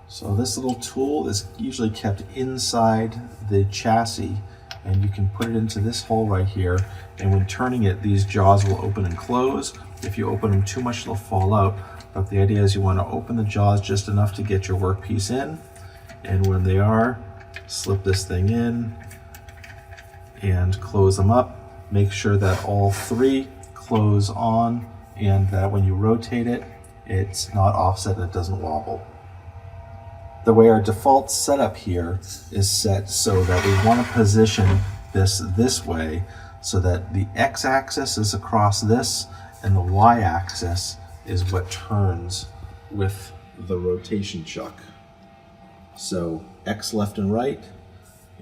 So this little tool is usually kept inside the chassis, and you can put it into this hole right here, and when turning it, these jaws will open and close. If you open them too much, they'll fall out, but the idea is you want to open the jaws just enough to get your workpiece in, and when they are, slip this thing in and close them up. Make sure that all three close on and that when you rotate it, it's not offset and it doesn't wobble. The way our default setup here is set so that we want to position this way so that the x-axis is across this and the y-axis is what turns with the rotation chuck. So x left and right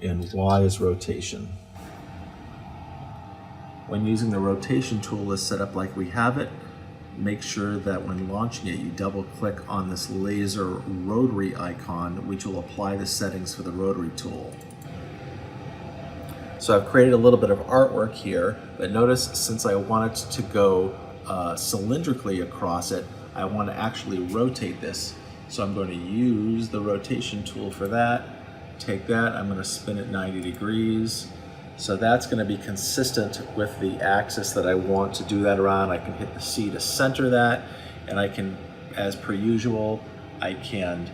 and y is rotation. When using the rotation tool is set up like we have it, make sure that when launching it, you double click on this laser rotary icon, which will apply the settings for the rotary tool. So I've created a little bit of artwork here, but notice since I want it to go cylindrically across it, I want to actually rotate this. So I'm going to use the rotation tool for that. Take that, I'm going to spin it 90 degrees. So that's going to be consistent with the axis that I want to do that around. I can hit the C to center that, and I can, as per usual, I can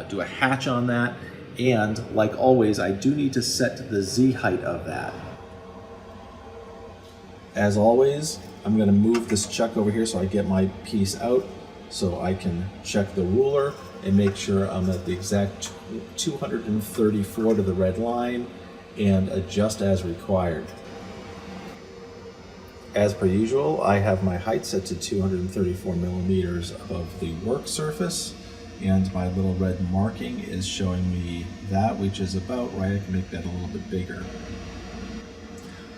do a hatch on that. And like always, I do need to set the Z height of that. As always, I'm going to move this chuck over here so I get my piece out, so I can check the ruler and make sure I'm at the exact 234 to the red line, and adjust as required. As per usual, I have my height set to 234 millimeters above the work surface, and my little red marking is showing me that, which is about right. I can make that a little bit bigger.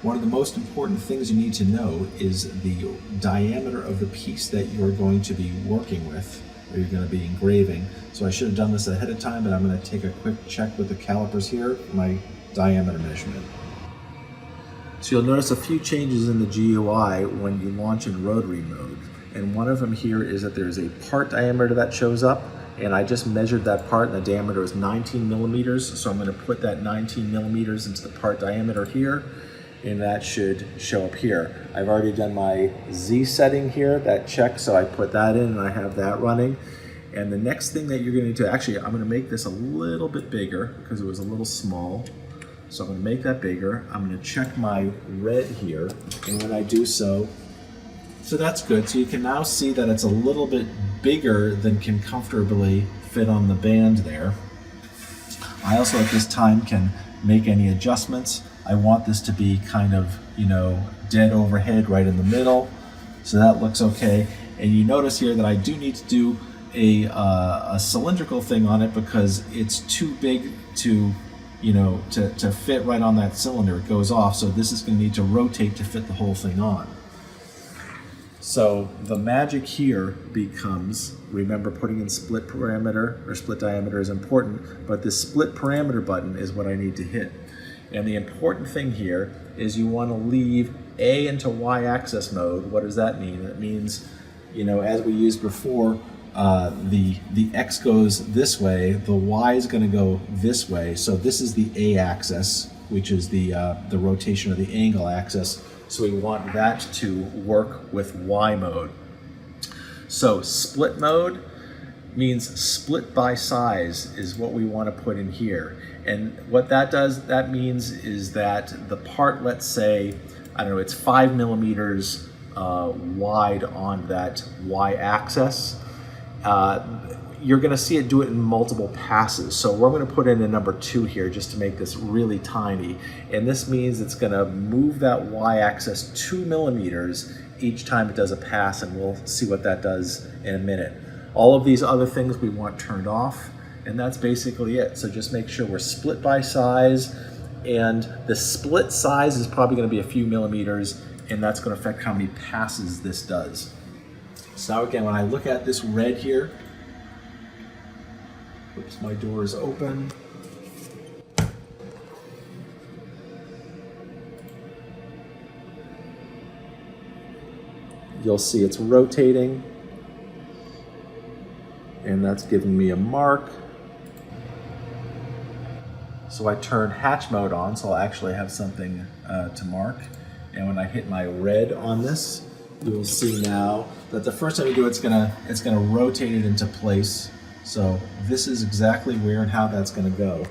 One of the most important things you need to know is the diameter of the piece that you're going to be working with, or you're going to be engraving. So I should have done this ahead of time, but I'm going to take a quick check with the calipers here, my diameter measurement. So you'll notice a few changes in the GUI when you launch in rotary mode. And one of them here is that there's a part diameter that shows up, and I just measured that part and the diameter is 19 millimeters. So I'm going to put that 19 millimeters into the part diameter here, and that should show up here. I've already done my Z setting here, that check, so I put that in and I have that running. And the next thing that you're going to do, actually I'm going to make this a little bit bigger because it was a little small. So I'm going to make that bigger. I'm going to check my red here, and when I do so that's good. So you can now see that it's a little bit bigger than can comfortably fit on the band there. I also at this time can make any adjustments. I want this to be kind of, dead overhead right in the middle. So that looks okay. And you notice here that I do need to do a cylindrical thing on it because it's too big to fit right on that cylinder. It goes off, so this is going to need to rotate to fit the whole thing on. So the magic here becomes, remember putting in split parameter or split diameter is important, but this split parameter button is what I need to hit. And the important thing here is you want to leave A into y-axis mode. What does that mean? It means, as we used before, the X goes this way, the Y is going to go this way. So this is the A axis, which is the rotation of the angle axis. So we want that to work with Y mode. So split mode means split by size is what we want to put in here. And what that does, that means is that the part, let's say, I don't know, it's 5 millimeters wide on that Y axis. You're going to see it do it in multiple passes. So we're going to put in a number 2 here just to make this really tiny. And this means it's going to move that y-axis 2 millimeters each time it does a pass, and we'll see what that does in a minute. All of these other things we want turned off, and that's basically it. So just make sure we're split by size, and the split size is probably going to be a few millimeters, and that's going to affect how many passes this does. So now again, when I look at this red here, oops, my door is open. You'll see it's rotating. and that's giving me a mark. So I turn hatch mode on, so I'll actually have something to mark. And when I hit my red on this, you will see now that the first time you do it's gonna rotate it into place. So this is exactly where and how that's gonna go.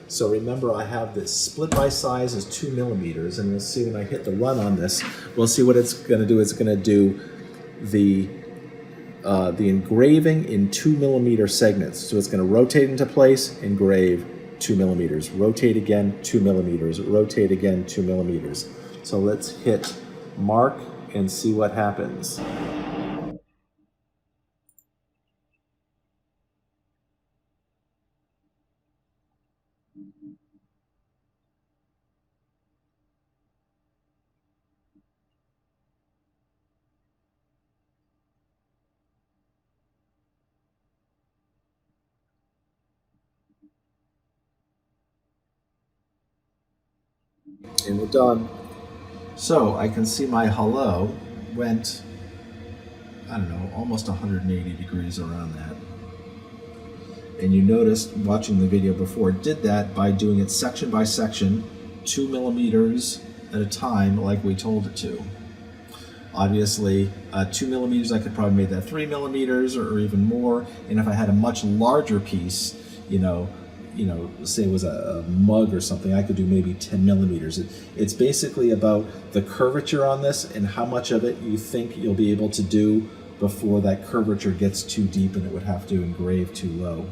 So remember, I have this split by size is 2 millimeters, and you'll see when I hit the run on this, we'll see what it's gonna do. It's gonna do the engraving in 2 millimeter segments. So it's gonna rotate into place, engrave 2 millimeters, rotate again 2 millimeters, rotate again 2 millimeters. So let's hit mark and see what happens. And we're done. So I can see my hello went, I don't know, almost 180 degrees around that. And you noticed watching the video before it did that by doing it section by section, 2 millimeters at a time like we told it to. Obviously, 2 millimeters, I could probably make that 3 millimeters or even more. And if I had a much larger piece, say it was a mug or something, I could do maybe 10 millimeters. It's basically about the curvature on this and how much of it you think you'll be able to do before that curvature gets too deep and it would have to engrave too low.